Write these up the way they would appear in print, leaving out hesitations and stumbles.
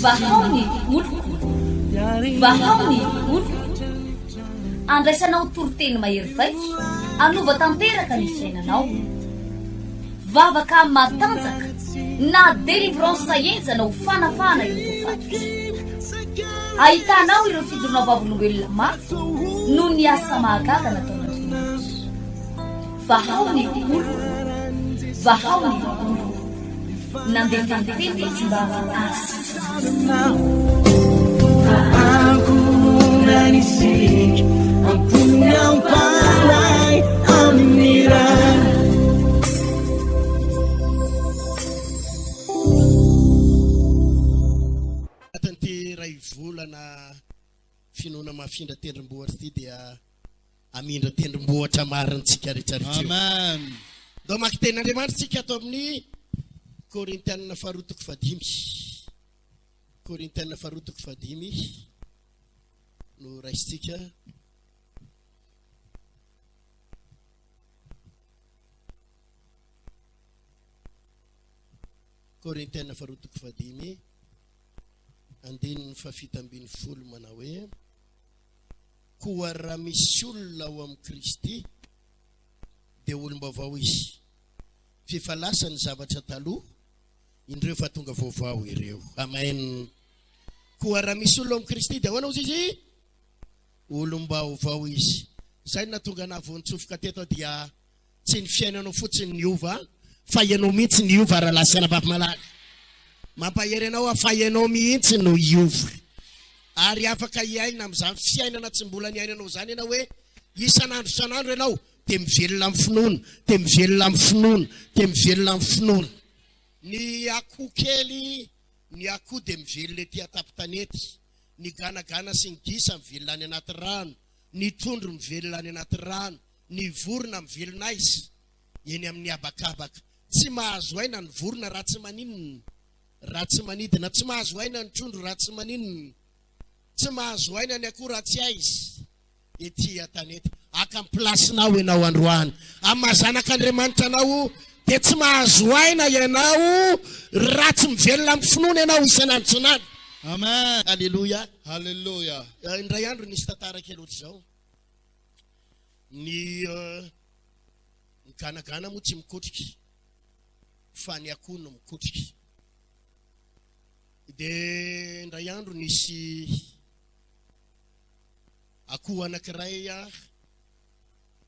Vahaony oloko, vahaony oloko. Andraisanao toroteny mahery vaiko, anova tanteraka ny fiainanao. Vavaka matanjaka, na délivrance saenjana ho fanafana eo tofatotra. Ahitanao ireo fijorona vavolombelona maro no ny asa mahagaga nataon'Andriamanitra. Vahaony oloko, vahaony oloko. Nandefandefende sy mba asa. Aku nanisik Ampunyang palay Amira Atanty ray volana finoana mafindra tendrombohatra ty dia amindra tendrombohatra marintsika rehetrarehetra. Amen. Dao maky ten'Andriamanitra tsika ato amin'ny Korintianina faharotoko fadimy. Korintianina faharotoko fadimy no raisitsika. Korintianina faharotoko fadimy andininy fafito ambin'ny folo manao hoe koa raha misy olona ao amin'ny Kristy dia olom-baovao izy. Fifalasa ny zavatra taloha, indreo fa tonga vaovao ireo. Amen. Koa raha misy olona ao amin'ny Kristy dia hoanao izy olom-baovao izy. Zay na tonga navonitsofoka teto dia tsy ny fiainanao fotsiny niova, fa ianao mihitsy niova raha lasana vavi-malaga. Mampahery anao fa ianao mihitsy no iova. Ary afaka iaina amin'izany fiainana tsy mbola niainanao zany ianao hoe isan'andro isan'andro ianao dia mivelona amin'ny finoana, dia mivelona amin'ny finoana, dia mivelona amin'ny finoana. Ny akoho kely, ny akoho dia mivelona ety atapy-tanety. Ny ganagana sy ny gisa mivelona any anaty rano, ny trondro mivelona any anaty rano, ny vorona mivelona izy eny amin'ny abakabaka. Tsy mahazo aina ny vorona raha tsy maninona, raha tsy manidina. Tsy mahazo aina ny trondro raha tsy maninona. Tsy mahazo aina ny akoho raha tsy aizy ety an-tanety. Akamplasinao ianao androany. Amazanak'Andriamanitra anao dia tsy mahazo aina ianao raha tsy mivelona amin'ny finoana ianao isan'andro isan'andro. Amen. Alléluia. Hallelujah. Indray andro nisy tantara kely ohatry zao. Ny ganagana moa tsy mikotriky, fa ny akoho no mikotriky. Dia indray andro nisy akoho anankiray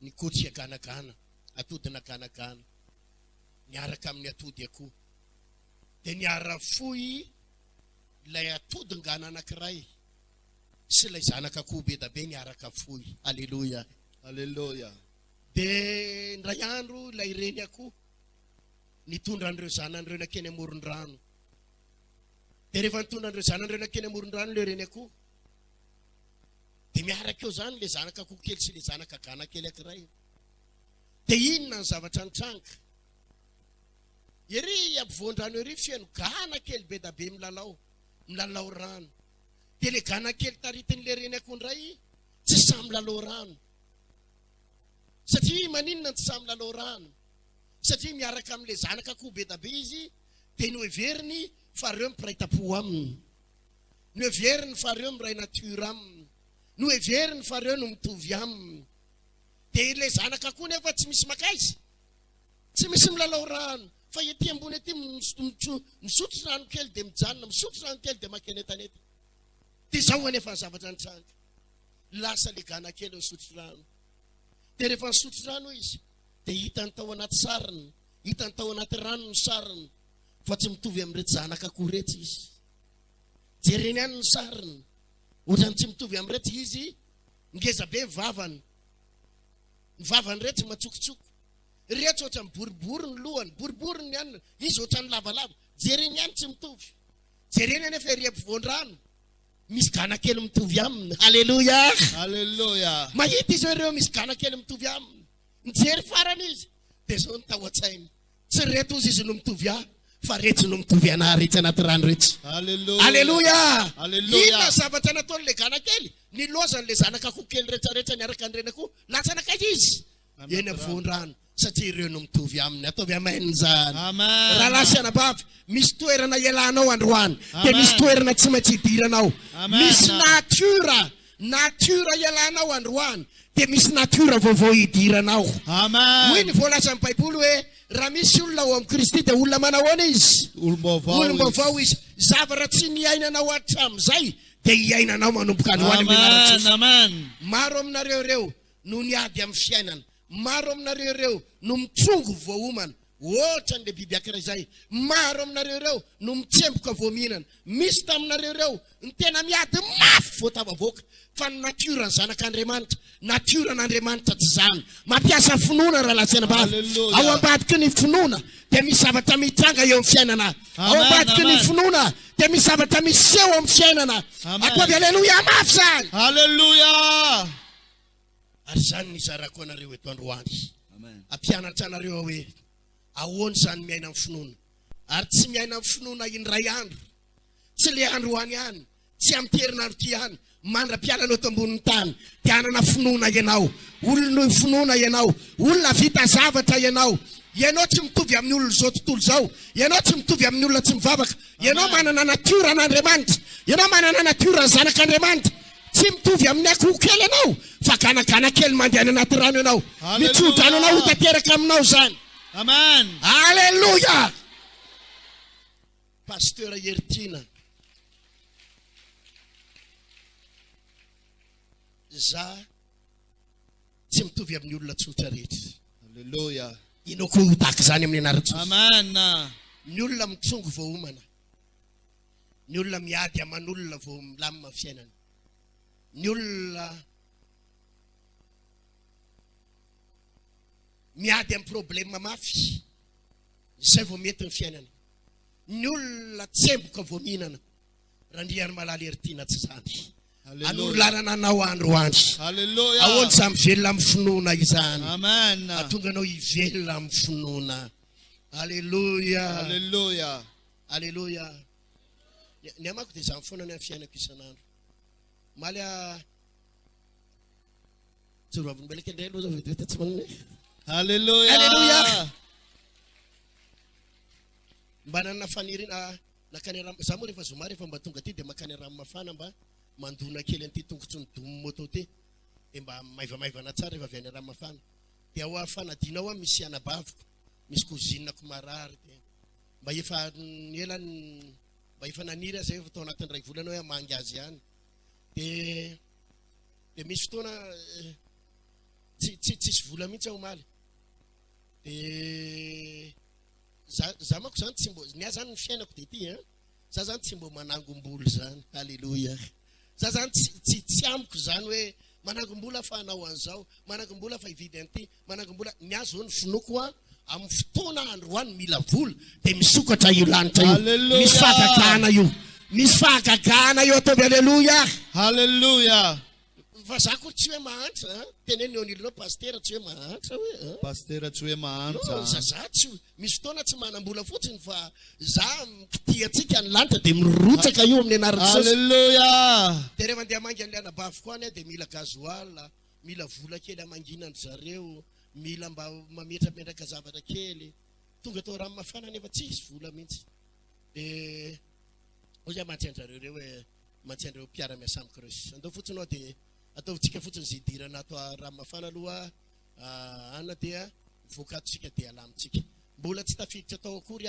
nikotrika ganagana, atodina ganagana, niaraka amin'ny atody akoho. Dia niara-foy ilay atodin-gana anankiray sy ilay zanaka akoho be da be niaraka foy. Alléluia. Hallelujah. Dia indray andro ilay reny akoho nitondra an'ireo zanan'ireo nakeny amoron-drano. Dia rehefa nitondra an'ireo zanan'ireo nakeny amoron-drano ilay reny akoho, dia miaraka eo zany ilay zanaka akoho kely sy ilay zanaka gana kely ankiray. Dia inona ny zavatra nitranga? Ery ampovoan-drano ery fiaino gana kely be da be milalao rano. Dia ilay gana kely taritin'ilay reny akoho indray tsy samy milalao rano. Satria maninona tsy samy milalao rano? Satria miaraka amin'ilay zanaka akoho be da be izy, dia no heveriny fa reo mipiraitam-po aminy. No heveriny fa reo miray natiora aminy. No heveriny fa reo no mitovy aminy. Dia ilay zanaka akoho nefa tsy misy makaizy, tsy misy milalao rano, fa ety ambony ety misotro rano kely dia mijanona, misotro rano kely dia makeny etanety. Dia izao anefa ny zavatra nitranga. Lasa ilay gana kely misotro rano. Dia rehefa misotro rano izy, dia hita ny tao anaty sariny, hita ny tao anaty rano ny sariny, fa tsy mitovy amin'irety zanaka akoho rehetra izy. Jereny ihany ny sariny, ohatrany tsy mitovy amin'irety izy, ngeza be ny vavany rehetra matsokotsoko. Rehetra ohatra ny boribory ny lohany, boribory ny ihany, izy ohatra ny lavalava. Jereny ihany tsy mitovy. Jereny anefa ery ampovoan-drano misy gana kely mitovy aminy. Alléluia. Hallelujah. Mahita izy ireo misy gana kely mitovy aminy. Mijery farany izy, dia zao ny tao an-tsainy. Tsy reto izy no mitovy fa reto no mitovy anahy rehetra anaty rano rehetra. Hallelujah. Alléluia. Hallelujah. Inona zavatra nataon'ilay gana kely? Nilozan'ilay zanaka akoho kely rehetrarehetra niaraka an'ireny akoho, latsanakaiza izy eny ampovoan-drano. satria ireo no mitovy aminy ataovy amainy zany Amen. raha lasy anabavy misy toerana ialanao androany dia Amen. misy toerana tsy maintsy hidiranao Amen. misy natiora ialanao androany dia misy natiora vaovao hidiranao hoy Amen. ny voalaza amin'ny baiboly hoe raha misy olona ao amin'ny Kristy dia olona manahoana izy olom-baovao izy zavatra tsy niainanao hatramin'izay dia hiainanao manomboka androany amin'ny anarana Jesosy. Amen. Maro aminareo ireo no niady amin'ny fiainana. Maro aminareo ireo no mitsongo voaomana. Ohatra ny biby ankiray. Maro aminareo ireo no mitsemboka voaminana. Misy taminareo ireo ny tena miady mafy vao tavavoaka. Fa ny natiora ny zanak'Andriamanitra. Natiora n'Andriamanitra tsy zany. Mampiasa finoana raha latsena bavy. Hallelujah. Ao ambadiky ny finoana dia misy zavatra mitranga eo amin'ny fiainana. Ao Amen, ambadiky ny amen. finoana dia misy zavatra miseho amin'ny fiainana. Amen. Akoavy aleluia mafy zany. Hallelujah. Ary zany nizarako anareo eto androany. Ampianatra anareo hoe ahoana zany miaina amin'ny finoana. Ary tsy miaina amin'ny finoana indray andro. Tsy le androany ihany. Tsy amin'ny herinandro ty ihany. Mandra-pialanao eto ambonin'ny tany. Dia hanana finoana ianao. Olona finoana ianao. Olona vita zavatra ianao. Ianao tsy mitovy amin'ny olona zao tontolo zao. Ianao tsy mitovy amin'ny olona tsy mivavaka. Ianao manana natiora n'Andriamanitra. Ianao manana natiora ny zanak'Andriamanitra. Tsy mitovy amin'ny akoho kely ianao. Fa ganagana kely mandeha any anaty rano ianao. Hallelujah. Mitsodrano ho tanteraka aminao zany. Amen. Alléluia. Pasteur Yertina. Za tsy mitovy amin'ny olona tsotra rehetra. Hallelujah. Inao koa ho tahaka zany amin'ny anarana. Amen. Ny olona mitsongo voaomana. Ny olona miady aman'olona vao milamina fiainana. Ny olona miady amin'ny problème mafy. Izay vao mety ny fiainana. Ny olona tsemboka vao mihinana. Raha ndriany malala Yertina tsy zany. Anolanana anao androany. Hallelujah. Ahoana za mivelona amin'ny finoana izany. Amen. Atonga anao hivelona amin'ny finoana. Alléluia. Hallelujah. Alléluia. Ny amako dia izany foana ny amin'ny fiainako isan'andro. Maly tsorovaviny belaka indray aloha zao vita tsy manome. Hallelujah. Hallelujah. Mba nanana fanirina nakany rano. Za moa rehefa zoma rehefa mba tonga ty dia makany rano mafana mba mandona kely an'ity tongotsy ny domo moto ty. Dia mba maivamaivana tsara rehefa avy any rano mafana. Dia ao fanadinao misy anabaviko. Misy kozinako marary. Dia mba efa elany mba efa naniry zay efa tao anatin'ny ray volana hoe hamangy azy ihany. Dia misy fotoana tsisy vola mihitsy aho maly. Dia za mako zany tsy mbo nia zany ny fiainako dia ty za zany tsy mbo manangom-bola zany. Alléluia. Za zany tsy amiko zany hoe manangom-bola fa hanao an'izao, manangom-bola fa hividy an'ity, manangom-bola niazo ny finoko amin'ny fotoana androany mila vola dia misokatra io lanitra io. Hallelujah. Misy fahagagana io. Misy fahagagana io ataovy alléluia. Hallelujah. Fa za koa tsy hoe mahantra. Teneny eo anilinao pasteur tsy hoe mahantra hoe. Pasteur tsy hoe mahantra. Za tsy misy fotoana tsy manam-bola fotsiny fa za mitiatsika ny lanitra dia mirotsaka io amin'ny anaran'i Jesosy. Hallelujah. Dia rehefa mandeha mangy an'ilay anabavy koa dia mila gasoil, mila vola kely amanginany zareo, mila mba mametrapetraka zavatra kely. Tonga tao rano mafana nefa tsisy vola mihitsy. Dia ozy mantsiandrareo reo hoe mantsiandrareo mpiara-miasa amiko reo. Andao fotsiny ao dia ataovitsika fotsiny zay idirana ato rano mafana aloha ana dia voakatsika dia alamitsika. Mbola tsy tafiditra tao akory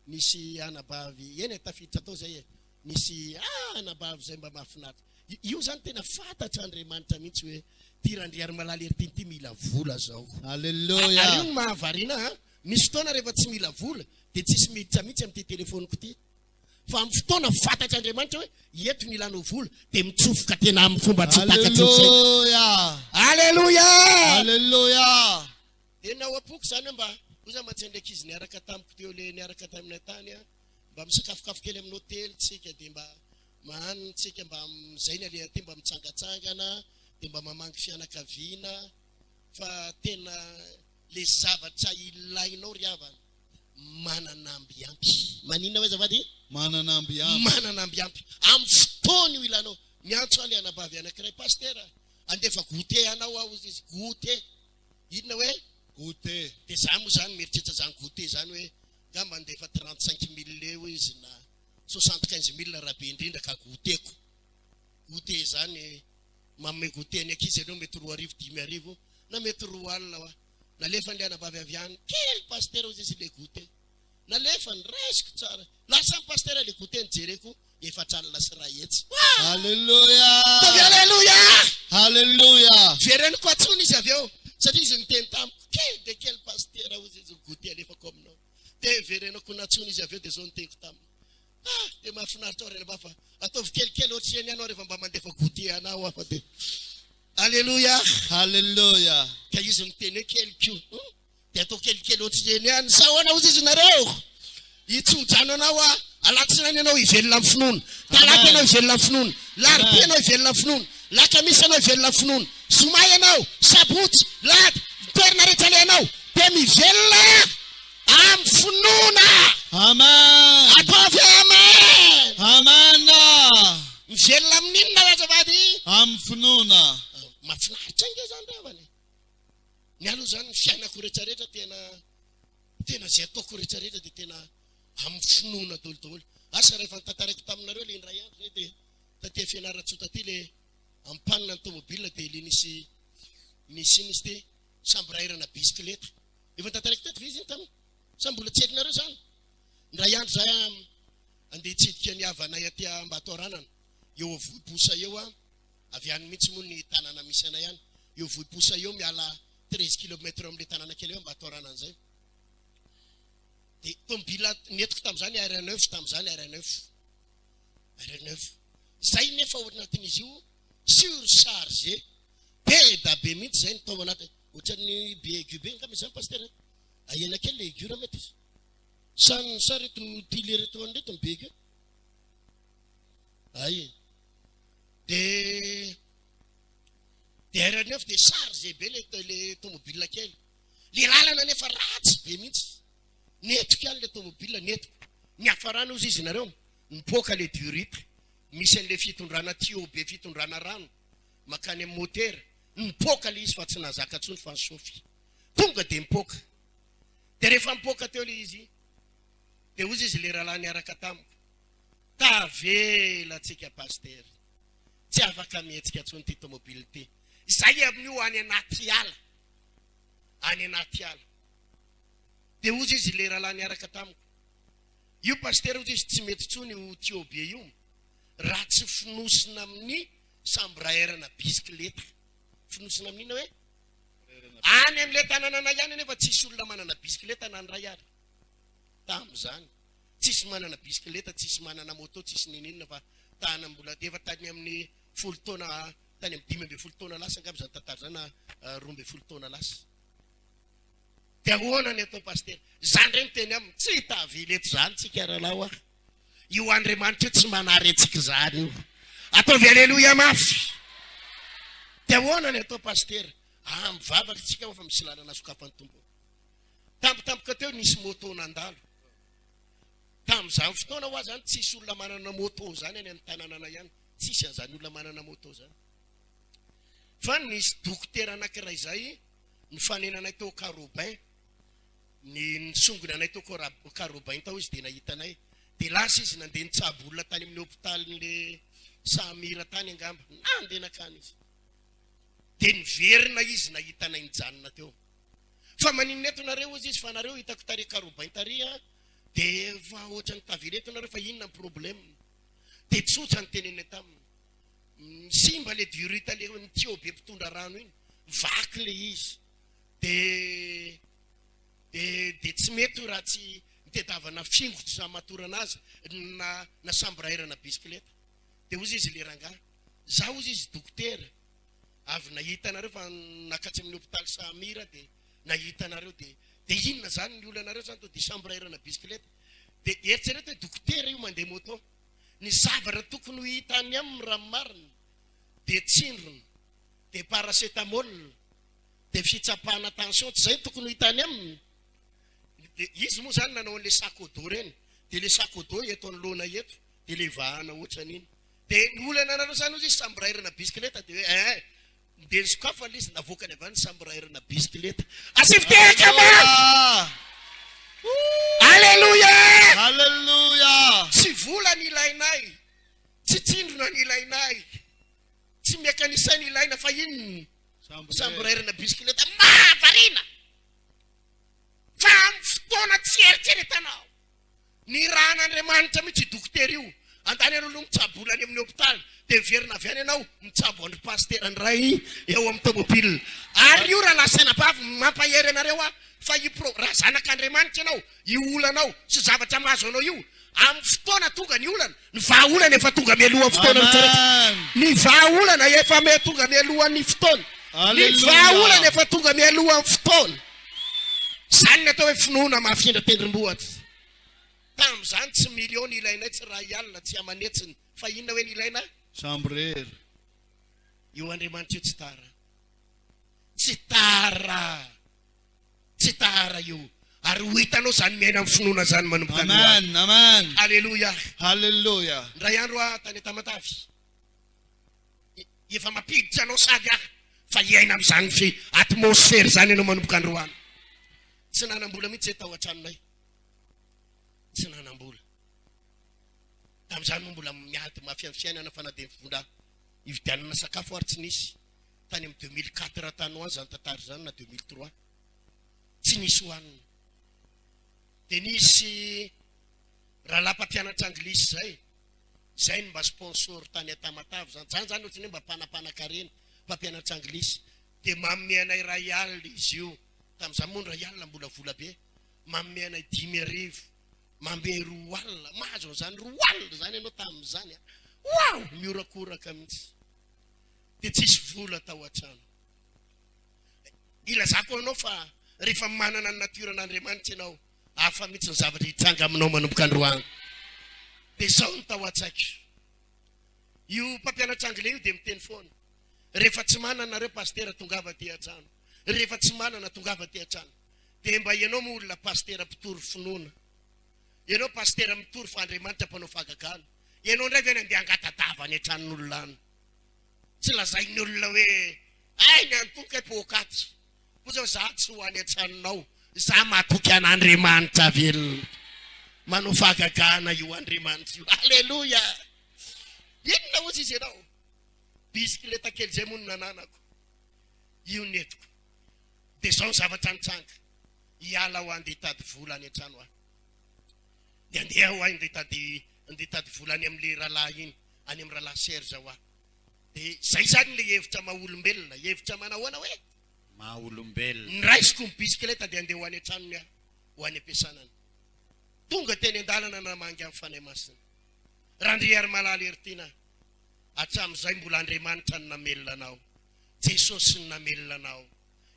nisy anabavy eny tafiditra tao zay nisy anabavy zay mba mahafinaritra. Io zany tena fantatra Andriamanitra mihitsy hoe ty randriary malala Yertina ty mila vola zao. Hallelujah. Ary io ny mahavariana misy fotoana rehefa tsy mila vola dia tsisy miditra mihitsy amin'ity telefoniko ty. Fa amin'ny fotoana fantatra Andriamanitra hoe eto ny ilanao vola dia mitsofoka tena amin'ny fomba tsy takatsy. Hallelujah. Alléluia. Hallelujah. Dia nao ampoko zany mba oza mantsy andraiky izy niaraka tamiko teo le niaraka taminay tany mba misakafokafo kely amin'ny hôtely tsika dia mba mahanina tsika mba zay ny alehany ty mba mitsangatsangana dia mba mamangy fianakaviana fa tena le zavatra ilainao ry havana manana ambiampy. Maninona hoe zavady? Manana ambiampy. Manana ambiampy. Amin'ny fotoana io ilanao. Miantso ale anabavy anankiray pasteur andefa goûter anao ao izy goûter. Inona hoe Goûter. dia za moa zany mieritreritra zany goûter zany hoe nga mandefa 35 000 eo izy na 75 000 raha be indrindra ka goûteko. Goûter zany mamme goûter ny ankizy anao mety 4 arivo 5 arivo na mety 2 alina wa nalefa ny anabavy avy any kely pasteur ozy izy le goûter nalefa ny resiko tsara lasa ny pasteur le goûter nijereko 4 alina sy 2 hetsy. Hallelujah. Hallelujah. Hallelujah. Vereniko atsony izy avy eo satria izy niteny tamiko kely de kely pasteur ozy izy goûter alefako aminao de verenako natsony izy avy eo de zao niteko taminy. De mahafinaritra rena mba fa ataovy kelikely ohatrany ianao rehefa mba mandefa goûter anao afa de Alléluia. Hallelujah. Ka izy miteny hoe kelikio de atao kelikely ohatrany ihany sahoana ozy izy nareo itsojano anao a alatsina anao ivelona amin'ny finoana talata anao ivelona amin'ny finoana larobia anao ivelona amin'ny finoana lakamisa anao ivelona amin'ny finoana zoma ianao sabotsy lady toerana rehetra alehanao de mivelona amin'ny finoana. Amen. Ataovy amen. Amen. Mivelona amin'inona azafady Amin'ny finoana. mahafinaritra nge zany ravany ny aloha zany ny fiainako rehetrarehetra tena zay ataoko rehetrarehetra de tena amin'ny finoana daholo asa rehefa nitantarako taminareo le indray andro zay de taty fianaratsota ty le ampanina ny tomobile de le nisy izy ty sambrairana bisikileta efa nitantarako teto vizy iny taminy sa mbola tsy haikinareo zany indray andro zay andeha hitsidika ny havanay aty Mbatoranana eo Vohiposa eo avy any mihitsy moa ny tanàna misy anay any eo Vohiposa eo miala 13 km amin'le tanàna kely eo Mbatoranana zay de tomobile netiko tam'izany R9 tam'izany R9 zay nefa ao anatin'izy io surchargé be da be mihitsy zay ny tao anaty ohatran'ny be aigu be ngamba zany pasteur ahena kely le aigu raha mety izy sa reto tile reto anreto ny be aigu ay de R9 de chargé be le tomobile kely le lalana nefa ratsy be mihitsy netiko ihany le tomobile netiko ny afarana ozy izy nareo nipoka le duritre misy an'le fitondrana tuyau be fitondrana rano makany amin'ny motera nipoka le izy fa tsy nazaka tsony fa nisofy tonga de mipoka de rehefa mipoka teo le izy de ozy izy le raha niaraka tamiko tavela tsika pasteur tsy afaka mihetsika tsony ty tomobile ty zay amin'io any anaty ala de ozy izy le raha niaraka tamiko io pasteur ozy izy tsy mety tsony io tuyau be io raha tsy finosina amin'ny sambrairana bisikileta finosina amin'ina hoe any amin'le tanànana ihany nefa tsisy olona manana bisikileta na ndray ary tam'izany tsisy manana bisikileta tsisy manana moto tsisy ninina fa tana mbola defa tany amin'ny 10 taona tany amin'ny 12 taona lasa angamba zany tantara zany na 12 taona lasa de ahoana ny atao pasteur zany reny teny aminy tsy tavily eto zany tsika rahalao io Andriamanitra tsy manary antsika zany io ataovy aleluia mafy de ahoana ny atao pasteur mivavaka tsika fa misy lalana sokafany tombo tampotampoka teo nisy moto nandalo tam'izany fotoana ho azy zany tsisy olona manana moto zany any amin'ny tanànana ihany tsisy an'izany olona manana moto zany fa nisy dokotera anankiray zay ny fanenanay teo Karobin ny nisongony anay teo Karobin tao izy de nahitanay de lasa izy nandeha nitsabo olona tany amin'ny hôpitalin'le Samira tany angamba nandeha nakany izy de niverina izy nahitanay nijanona teo fa maninona eto nareo izy fa nareo hitako tare Karobin tary de fa ohatrany tavireto nareo fa inona ny problème de tsotra ny teneny taminy simba le durite le ny tuyau be mpitondra rano iny vaky le izy de tsy mety raha tsy mitedavana fingotra sa matorana azy na sambrairana bisikileta de ozy izy le rangaha za ozy izy dokotera avy nahita nareo fa nakatsy amin'ny hôpitaly Samira de nahita nareo de inona zany ny olonareo zany to de sambrairana bisikileta de eritsereto hoe dokotera io mandeha moto ny zavatra tokony ho hitany amin'ny ranomarina de tsindrona de paracetamol de fitsapahana tension tsy zay tokony ho hitany aminy de izy moa zany nanao an'le sakodo reny de le sakodo eto anoloana eto de le vahana ohatran'iny de ny olana nareo zany ozy izy sambrairana bisikileta de hoe dia sokafa ilay izy navokany avy any samby raherina bisikileta asifitehaka ma alleluia Halleluja. tsy vola ny ilainay tsy tsindrona ny ilainay tsy mekanisay ny ilaina fa inony samby raherina bisikileta mahavariana fa amin'ny fotoana tsy eritreretanao ny ran'Andriamanitra mihitsy dokotera io andany ianao aloha mitsabolany amin'ny hôpitaly dia miverina avy any ianao mitsabo andry pasterany ray eo amin'ny tomobile ary io raha lasainam-bavy mampahery anareo fa raha zanak'Andriamanitra ianao io olanao sy zavatra mahazo anao io amin'ny fotoana tonga ny olana ny vahaolana efa tonga mialoha fotoana ny vahaolana efa tonga mialohan'ny fotoana ny vahaolana efa tonga mialohan'ny fotoana zany ny atao hoe finoana mahafindra tendrombohatra tamin'izany tsy miliona ilainay tsy ray alina tsy amanetsiny fa inona hoe ny ilaina Sambrer. io Andriamanitra io tsy tara io ary ho hitanao zany miaina amin'ny finoana zany manomboka Amen. Amen. alleluia Halleluja. ndray andro tany Tamatavy efa mampiditra anao sady fa hiaina amin'izany fi atmosfera zany ianao manomboka androany tsy nanam-bola mihitsy zay tao an-tranonay tsy nanam-bola tamin'izany moa mbola miady mafiafiainana fanadiny vola ividianana sakafo ary tsy nisy tany amin'ny 2004 tany ho azy zany tantary zany na 2003 tsy nisy hoanina dia nisy rahalampampianatra anglisy zay no mba sponsor tany Tamatavy zany zany ohatrany hoe mba mpanampanan-karena mpampianatra anglisy dia mameanay ray alina izy io tamin'izany moa ny ray alina mbola vola be mameanay 10,000 mame 2 alina mahazo zany 2 alina zany ianao tamin'izany wow miorakoraka mihitsy dia tsisy vola tao an-trano ilazako anao fa rehefa manana ny natiran'Andriamanitra ianao hafa mihitsy ny zavatra hitranga aminao manomboka androany dia zao ny tao an-tsaiko io mpampianatra anglais io dia miteny foana rehefa tsy manana nareo pastera tongava aty an-trano rehefa tsy manana tongava aty an-trano dia mba ianao mo olona pastera mpitory finoana ianao pastera mitory fa Andriamanitra mpanao fahagagana ianao ndray ve ny andeha angatadava ny an-tranon'olona any tsy lazainy olona hoe ay ny antoka pôkaty koa zao za tsy ho any an-tranonao za matoky an'Andriamanitra velona manao fahagagana io Andriamanitra io alleluia inona ozy izy ianao bisikileta kely zay moa no nananako io netiko dia zao ny zavatra nitsanga hiala ho andeha hitady vola any an-trano ahy dia andeha ho ahy andeha hitady vola any amin'le rahalahy iny any amin'ny rahalahy Serge ho ahy dia zay zany le hevitra maha-olombelona hevitra manahoana hoe Maha-olombelona. ny raisiko ny bisikileta dia andeha ho any an-tranony ahy ho any ampiasanany tonga teny an-dalana namangy amin'ny fanahy masina randry ary malala eritiana hatramin'izay mbola Andriamanitra ny namelona anao Jesosy ny namelona anao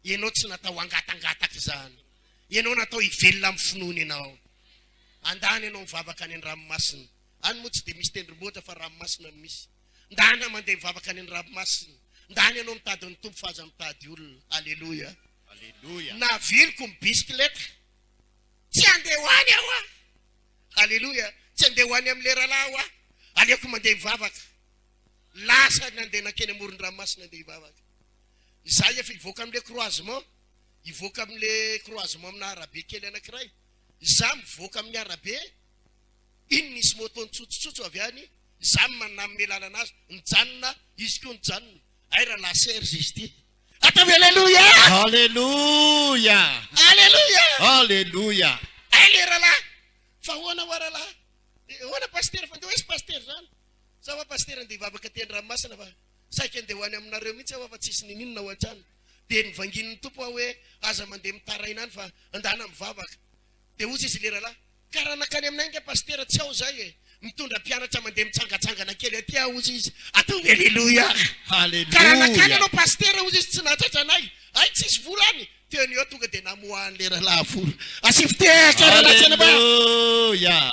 ianao tsy natao angatangataka izany ianao natao hivelona amin'ny finoana ianao andany ianao mivavaka any an-ranomasina any moa tsy dia misy tendrombohitra fa ranomasina misy ndany mandeha mivavaka any an-ranomasina ndany ianao mitady ny tompo fa aza mitady olona alleluia Halleluja. naviliko ny bisikileta tsy andeha ho any aho alleluia tsy andeha ho any amin'ny leralahy aho aleoko mandeha mivavaka lasa nandeha nakeny amoron'ny ranomasina andeha hivavaka izay efa hivoaka amin'le croisement hivoaka amin'le croisement amina arabe kely anankiray za mivoaka amin'ny arabe iny nisy moto nitsotsitsotso avy any za maname lalana azy nijanona izy koa nijanona ay raha la Serge izy ty atao alleluia Halleluja. alleluia Halleluja. ay le rahalahy fa hoana ho rahalahy hoana pastera fa andeha hoe sy pastera zany za hoa pastera andeha hivavaka ty an-dranomasina fa saika andeha ho any aminareo mihitsy aho fa tsisy nininona ho an-trano dia nivangin'ny tompo aho hoe aza mandeha mitaraina any fa andana mivavaka dia ozy izy le rahalahy ka raha nakany aminay nge pastera tsy ao zay mitondra mpianatra mandeha mitsangatsangana kely aty aho ozy izy atao alleluia ka raha nakany Halleluja. anao pastera ozy izy tsy natratra anay ay tsisy vola any teny eo tonga dia namoahany le rahalahy vola asifitehaka rahalatsana ba Halleluja.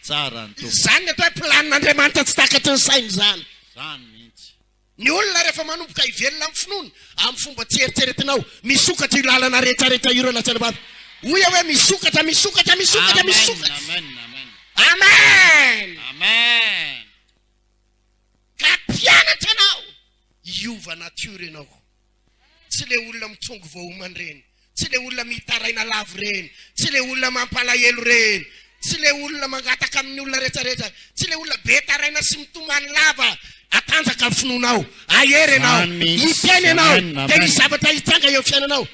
Tsara ny tompo. zany atao hoe planin'Andriamanitra tsy takatry ny sainy zany Zany mihitsy. ny olona rehefa manomboka hivelona amin'ny finoana amin'ny fomba tsy eritreretinao misokatra io lalana rehetrarehetra io rahalatsana bavy hoy hoe misokatra misokatra misokatra misokatra Amen. Amen. amen Amen. ka mpianatra anao hiova natiora ianao tsy le olona mitsongo voaomany reny, tsy le olona mitaraina lavo reny, tsy le olona mampalahelo reny, tsy le olona mangataka amin'ny olona rehetrarehetra, tsy le olona be taraina sy mitomany lava, atanjaka finonao, ahery ianao, iteny ianao, dia hisy zavatra hitsanga eo fiainanao.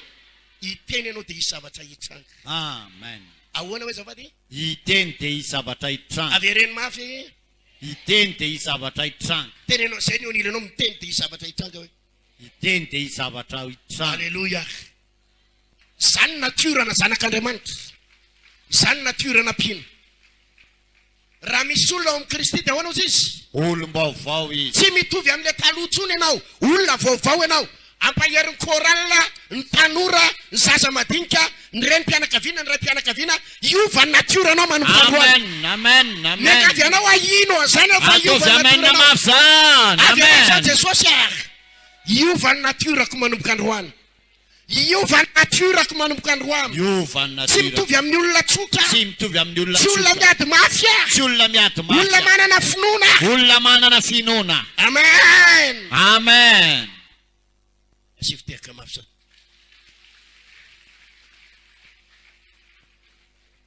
Iteny ianao dia hisy zavatra hitsanga. Amen. Ahoana hoe zavady? Iteny dia hisy zavatra hitranga. Avereny mafy. Iteny dia hisy zavatra hitranga. Teny ianao izay ny eo nilanao miteny dia hisy zavatra hitsanga hoe. Iteny dia hisy zavatra hitranga. Alleluia. Zany natiorana zanak'Andriamanitra. Zany natiorana mpino. Raha misy olona ao amin'ny Kristy dia ahoana ozy izy? Olom-baovao izy. Tsy mitovy amin'ilay taloha intsony ianao, olona vaovao ianao. Ampaherin'ny kôralina, ny tanora, ny zaza madinika, ny renim-pianakaviana, ny ray-pianakaviana, iova ny natioranao manomboka androany. Amen, amen, amen. Miangavy anao ahino an'izany fa Ataovy amen na mafizany. Avy an'izany Amen. Jesosy iova ny natiorako manomboka androany. Iova ny natiorako manomboka androany. Iova ny Tsy natiora. mitovy amin'ny olona tsotra. Tsy mitovy amin'ny olona Tsy olona tsotra. miady mafia. Tsy olona miady Olona mafia. manana finoana. Olona manana finoana. Amen. Amen. Siviteka mafy.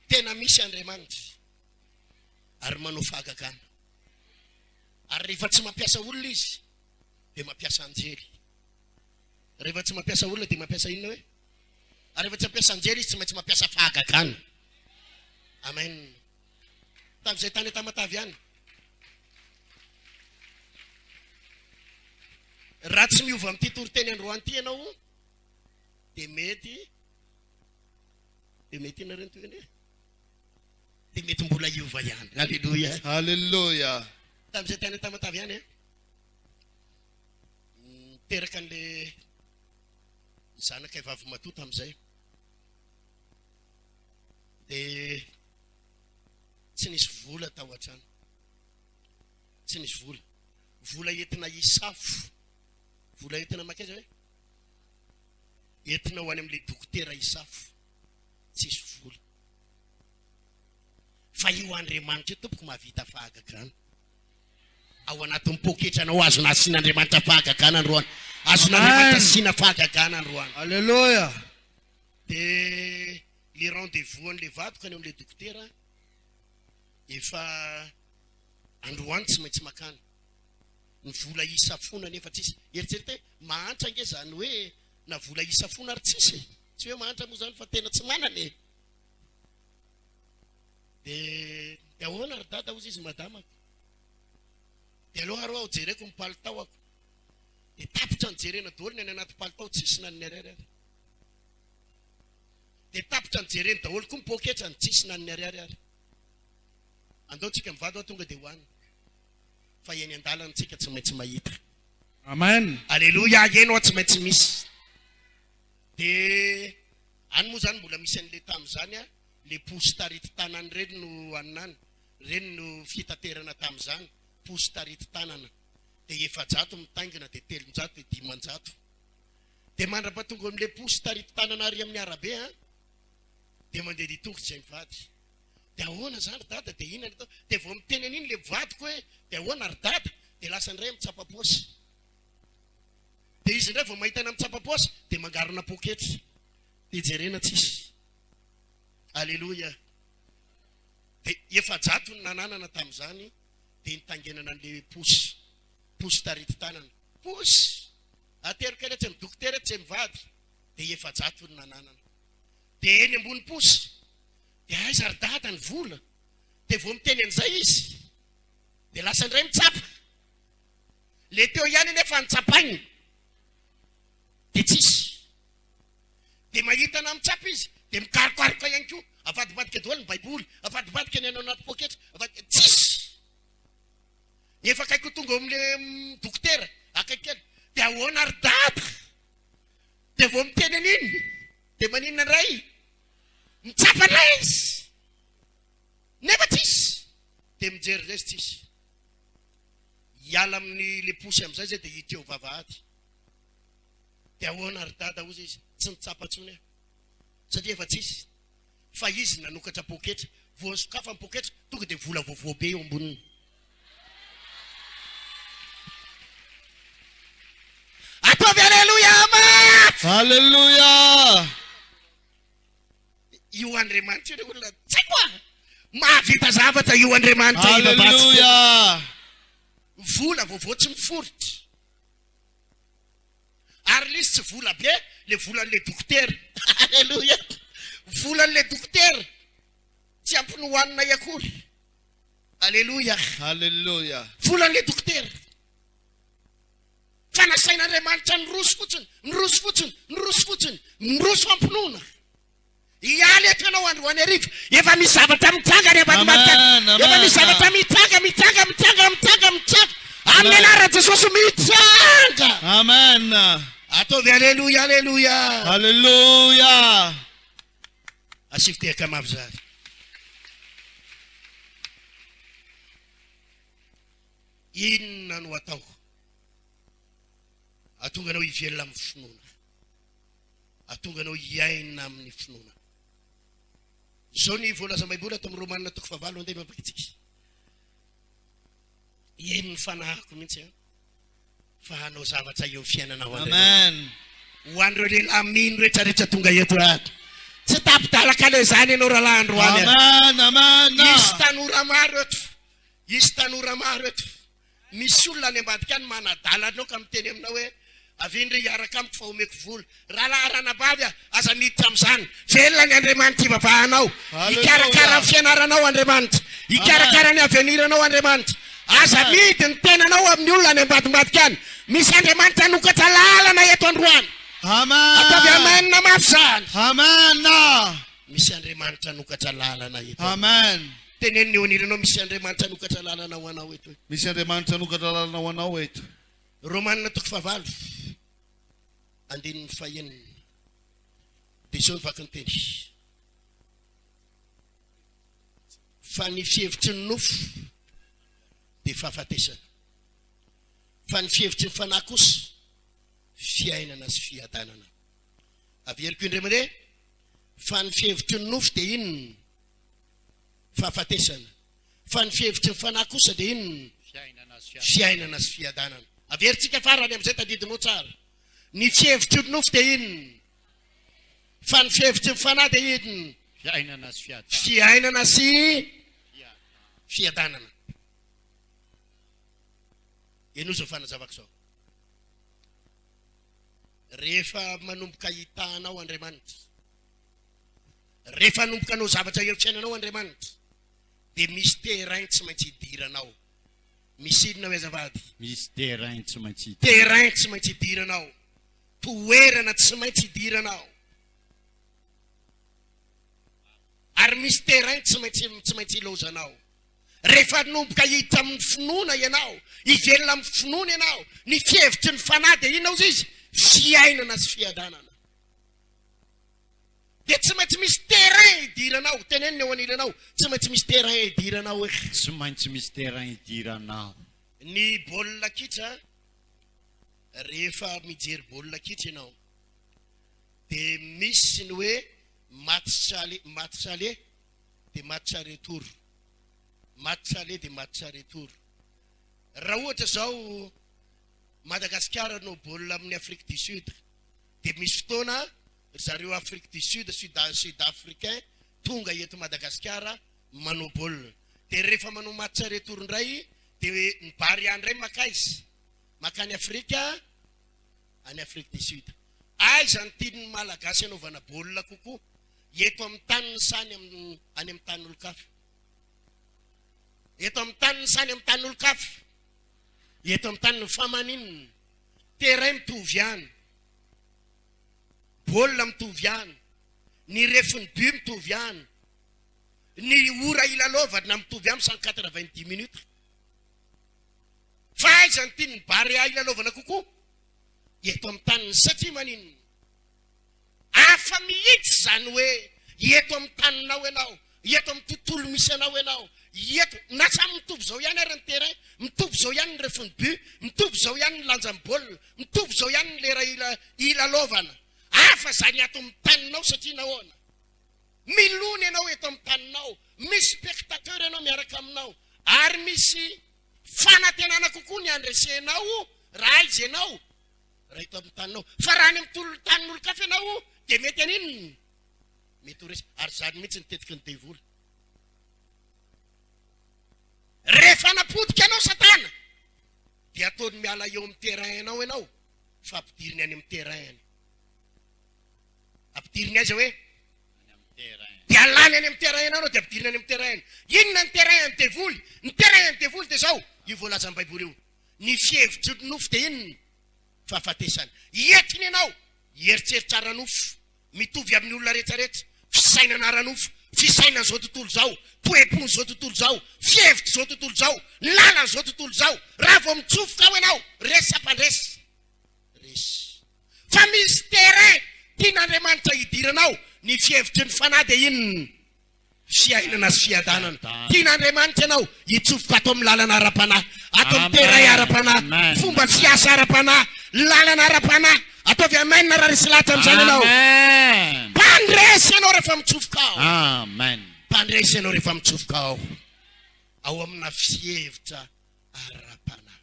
Tena misy Andriamanitra ary manao fahagagana. Ary rehefa tsy mampiasa olona izy dia mampiasa anjely. Rehefa tsy mampiasa olona dia mampiasa inona hoe? Ary rehefa tsy mampiasa anjely izy tsy maintsy mampiasa fahagagana. Amen. Tamin'izay tany Tamatavy ihany. Raha tsy miova amin'ity toriteny androany ity ianao dia mety nareny toy dia mety mbola iova ihany. Alleluia. Hallelujah. Tamin'izay tany Tamatavy ihany teraka an'ilay zanaka vavy matoa tamin'izay dia tsy nisy vola tao an-trano. Tsy nisy vola. Vola entina hisafo. Vola entina makaiza hoe? Entina ho any amin'ilay dokotera hisafo. Tsisy vola. Fa io Andriamanitra io tompoko mahavita fahagagana. Ao anatin'ny pôketranao azona asian'Andriamanitra fahagagana androany. Azon'Andriamanitra asiana fahagagana androany. Alléluia. Dia le rendez-vous an'ilay vadoka any amin'ilay dokotera efa androany tsy maintsy makany. Ny vola hisafona nefa tsisy. Eritserity mahantra nge zany hoe na vola hisafona ary tsisy. Tsy hoe mahantra moa zany fa tena tsy manane. Dia ahoana ry dada ozy izy madamako. Dia aloha arô aho jereko mipalitao ako. Dia tapitra ny jerena daholo ny any anaty palitao tsisy naniny ariary. Dia tapitra ny jerena daholo koa mipoketra ny tsisy naniny ariary. Andaontsika mivady ao tonga dia hoany. Fa eny an-dalana antsika tsy maintsy mahita. Amen. Alleluia, eno tsy maintsy misy. Dia any moa zany mbola misy an'ilay tamin'izany le posy tarity tanany reny no anany. Reny no fitaterana tamin'izany. Posy tarity tanana. Dia 700 mitaingina, dia 300, dia 500. Dia mandrapatonga amin'ilay posy tarity tanana ary amin'ny arabe dia mandeha ditongotra izay mivady. Dia ahoana zany ry dada, dia inona atao? Dia vao miteny an'iny le vadiko hoe dia ahoana ry dada, dia lasa indray mitsapa-paosy. Dia izy indray vao mahita ana mitsapa-paosy dia mangarona poketra. Dia jerena tsisy. Alleluia. Dia 700 ny nananana tamin'izany dia nitangenana an'ilay posy tarity tanana. Posy aterika ilay tsy midokotera tsy mivady dia 700 ny nananana. Dia eny ambony posy dia aiza ry dada ny vola. Dia vao miteny an'izay izy dia lasa indray mitsapa. Le teo ihany nefa nitsapainy dia tsisy. Dia mahita na mitsapa izy dia mikarokaroka ihany koa. Avadibadika daholo ny baiboly, avadibadika ny anao anaty poketra, tsisy. Efa akaiko tonga amin'ilay dokotera akaiky kely. Dia ahoana ry dada. Dia vao miteny an'iny dia maninona indray mitsapa indray izy nefa tsisy. Dia mijery zay izy tsisy. Hiala amin'ny le posy amin'izay zay dia hita eo vavahady. Dia ahoana ry dada ozy izy tsy nitsapa intsony satria efa tsisy. Fa izy nanokatra poketra. Vao sokafa amin'ny poketra tonga dia vola vaovao be eo amboniny. Ataovy alleluia mafy. Hallelujah. io Andriamanitra io olona tsy haiko mahavita zavatra io Andriamanitra Hallelujah. vola vaovao tsy miforitra ary lisy tsy vola be le volan'le dokotera alleluia volan'le dokotera tsy ampiny hoanina iakory alleluia Hallelujah. volan'le dokotera fanasain'Andriamanitra nyroso fotsiny nyroso fotsiny nyroso fotsiny nyroso ampinoana ialy eto ianao androany ariva efa misy zavatra mitanga any ambadimbadika efa misy zavatra mitanga amin'ny anarana Jesosy mitanga Amen. ataovy alleluia alleluia Hallelujah. asivitehaka mavy zary inona no atao atonga anao hivelona amin'ny finoana atonga anao hiaina amin'ny finoana zao ny voalaza baiboly ato amin'ny Romanina 9 andeha mapakitsika eny ny fanahako mihitsy fa hanao zavatra eo fiainanao Amen. ho andreo lehilahy mino rehetrarehetra tonga eto ato tsy tapidalaka le zany ianao rahalahy androany Amen. Amen. isy tanora maro eto misy olona any ambadika any manadala anao ka miteny aminao hoe avindry hiaraka amiko fa omeko vola rahalahy ranabavy aza miditra amin'izany velona ny Andriamanitra ivavanao ikarakara ny fianaranao Andriamanitra ikarakara ny aveniranao Andriamanitra aza midy ny tenanao amin'ny olona any ambadimbadika any misy Andriamanitra nokatra lalana eto androany ataovy Amen. amenna mafy zany Amen. misy Andriamanitra nokatra lalana eto Amen. teneniny eo aniranao misy Andriamanitra nokatra lalana ho anao eto Misy Andriamanitra nokatra lalana ho anao eto. Romanina 9 andininy fahenina dia izao nivaky ny teny fa ny fihevitry ny nofo dia fahafatesana fa ny fihevitry ny fanahy kosa fiainana sy fiadanana averiko indray mandeha fa ny fihevitry ny nofo dia inona fahafatesana fa ny fihevitry ny fanahy kosa dia inona fiainana sy fiadanana averintsika farany amin'izay tadidinao tsara ny fihevitry ny nofo dia inona fa ny fihevitry ny fanahy dia inona fiainana sy fiadanana eno zao fanazavako zao rehefa manomboka hitanao Andriamanitra rehefa manomboka anao zavatra eo fiainanao Andriamanitra dia misy terrain tsy maintsy hidiranao misy inona hoe azavady Misy terrain tsy maintsy terrain tsy maintsy hidiranao toerana tsy maintsy hidiranao ary misy terrain tsy maintsy ilozanao rehefa nomboka hita amin'ny finoana ianao hivelona amin'ny finoana ianao ny fihevitry ny fanahy dia inona ozy izy fiainana sy fiadanana dia tsy maintsy misy terrain hidiranao teneniny eo anilanao tsy maintsy misy terrain hidiranao hoe Tsy maintsy misy terrain hidiranao. ny baolina kitra rehefa mijery baolina kitra ianao dia misy ny hoe match aller dia match retour match aller dia match retour raha ohatra zao Madagasikara no baolina amin'ny Afrique du Sud dia misy fotoana zareo Afrique du Sud sud-africain tonga eto Madagasikara manao baolina dia rehefa manao match retour indray dia ny bary andray makaizy makany Afrika any Afrique du Sud aiza ny tian'ny malagasy anaovana baolina kokoa eto amin'ny taniny sany any amin'ny tanin'olon-kafa eto amin'ny taniny sany amin'ny tanin'olon-kafa eto amin'ny taniny famaninina terrain mitovy ihany baolina mitovy ihany ny refiny but mitovy ihany ny ora ilalovana mitovy ihany 190 minutes fa aiza ny tian'ny bary ilalovana kokoa eto amin'ny taniny satria maninona afa mihitsy zany hoe eto amin'ny taninao ianao eto amin'ny tontolo misy anao ianao eto na samy mitovy zao ihany ary ny terrain mitovy zao ihany ny refiny but mitovy zao ihany ny lanjany baolina mitovy zao ihany ny lera ilalovana afa zany ato amin'ny taninao satria nahoana milony ianao eto amin'ny taninao misy spectateur ianao miaraka aminao ary misy fanantenana kokoa ny andresenao raha izy ianao raha ito amin'ny taninao fa raha any amin'ny tanin'olo kafe anao dia mety aninony mety ho resy ary zany mihitsy nitetiky ny devoly rehefa napotika anao satana dia ataony miala eo amin'ny terrain anao ianao fa ampidiriny any amin'ny terrain ampidiriny aiza hoe dia alany any amin'ny terrain anao dia ampidiriny any amin'ny terrain inona ny terrain ny devoly ny terrain ny devoly dia zao io voalaza ny baiboly io ny fievitry nofo dia inony fahafatesany entiny ianao hieritseritra ranofo mitovy amin'ny olona rehetrarehetra fisainana ranofo fisainana zao tontolo zao poepony zao tontolo zao fievitry zao tontolo zao lalana zao tontolo zao raha vao mitsofoka ao ianao resapandresy resy fa misy terrain tian'Andriamanitra hidiranao ny fievitry ny fanahy dia inony fiainana sy fiadanana tian'Andriamanitra ianao hitsofoka ato amin'ny lalana ara-panahy ato amin'ny terrain ara-panahy fomba fiasa ara-panahy lalana ara-panahy ataovy amainina raha resy lahatra amin'izany ianao mpandresy ianao rehefa mitsofoka ao mpandresy ianao rehefa mitsofoka ao amina fievitra ara-panahy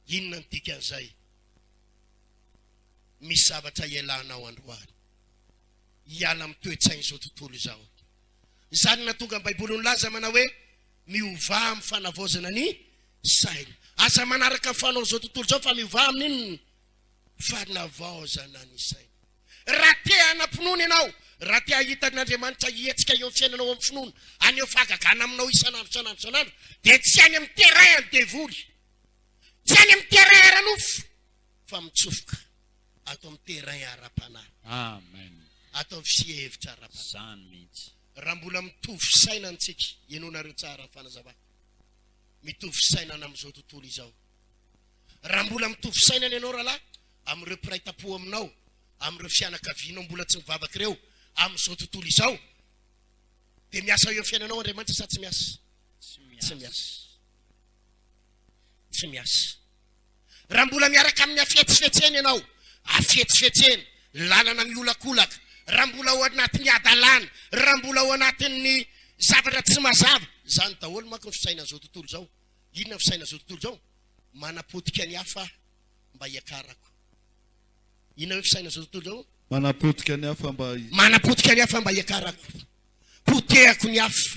inona ny dikan'izay misy zavatra ialanao androany hiala amin'ny toe-tsainy izao tontolo izao izany natonga ny baiboly nilaza manao hoe miova amin'ny fanavaozana ny saina aza manaraka ny fanao izao tontolo izao fa miova amin'inony fanavaozana ny saina raha te hanampinoana ianao raha te hahitan'Andriamanitra hietsika eo amin'ny fiainanao amin'ny finoana aneo fahagagana aminao isanandro dia tsy any amin'ny terrain ny devoly tsy any amin'ny terrain ara-nofo fa mitsofoka ato amin'ny terrain ara-panahy ato amin'ny fievitra ara-panahy raha mbola mitovy sainantsika ianonareo tsara fanazavana mitovy sainana amin'izao tontolo izao raha mbola mitovy sainana ianao rahalahy amin'ireo mpiray-tam-po aminao amin'ireo fianakavianao mbola tsy mivavaka ireo amin'izao tontolo izao dia miasa eo fiainanao Andriamanitra sa tsy miasa tsy miasa raha mbola miaraka amin'ny afetsifetseny ianao afetsifetseny lalana miolakolaka raha mbola ao anatin'ny adalana raha mbola ao anatin'ny zavatra tsy mazava zany daholo manko ny fisainan'izao tontolo izao inona fisainan'izao tontolo izao manapotika ny hafa mba hiakarako inona hoe fisainan'izao tontolo izao manapotika ny hafa mba hiakarako potehako ny hafa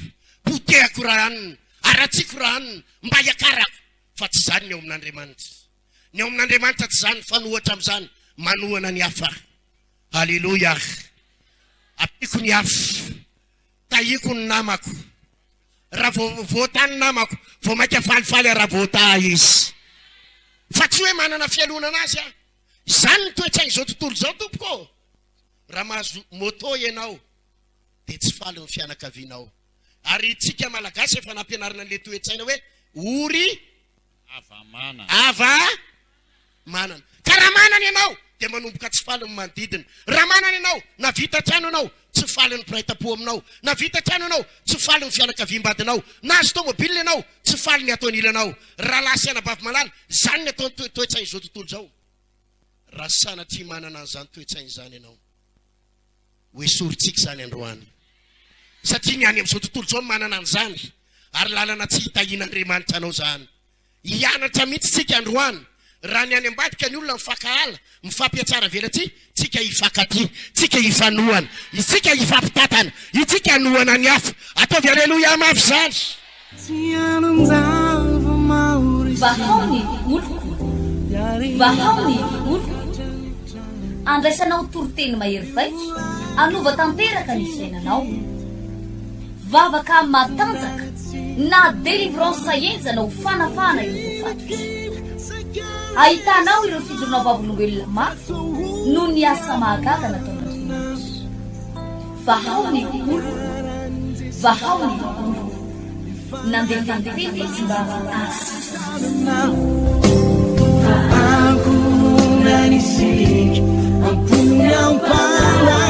potehako ranony aratsiko ranony mba hiakarako fa tsy zany ny eo amin'Andriamanitra ny eo amin'Andriamanitra tsy zany fanohatra amin'izany manohana ny hafa halleloia apiko ny hafa tahiko ny namako raha voatany namako vao maika falifaly raha voata izy fa tsy hoe manana fialonana azy izany ny toe-tsainy izao tontolo izao tompoko raha mahazo moto ianao dia tsy faly ny fianakavianao ary tsika malagasy efa nampianarina an'ilay toe-tsaina hoe ory ava manana ka raha manana ianao dia manomboka tsy faly ny manodidina raha manana ianao na vita trano ianao tsy faly ny mpiray-tam-po aminao na vita trano ianao tsy faly ny fianakaviam-badinao na azo tomobile ianao tsy faly ny atao anilanao raha lasy anabavy malala zany ny atao ny toe-tsainy izao tontolo izao raha sanatria manana an'izany toe-tsainy izany ianao hoe soritsika izany androany satria ny any amin'izao tontolo izao manana an'izany ary lalana tsy hitahian'Andriamanitra anao zany hianatra mihitsy tsika androany raha ny any ambadika ny olona mifakahala mifampiatsara velatsy tsika hifankaty tsika hifanohana tsika hifampitatana itsika hanohana ny hafa ataovy aleloia mafy zany vahaony oloko andraisanao toroteny mahery vaitra anova tanteraka ny fiainanao vavaka matanjaka na délivrance enjanao fanafana ireo fatotra ahitanao ireo fijorona vavolombelona mafy no ny asa mahagaga nataon'Andriamanitra vahaony oloko nandefandefety izy mba Aku nanisik, ampunya pala.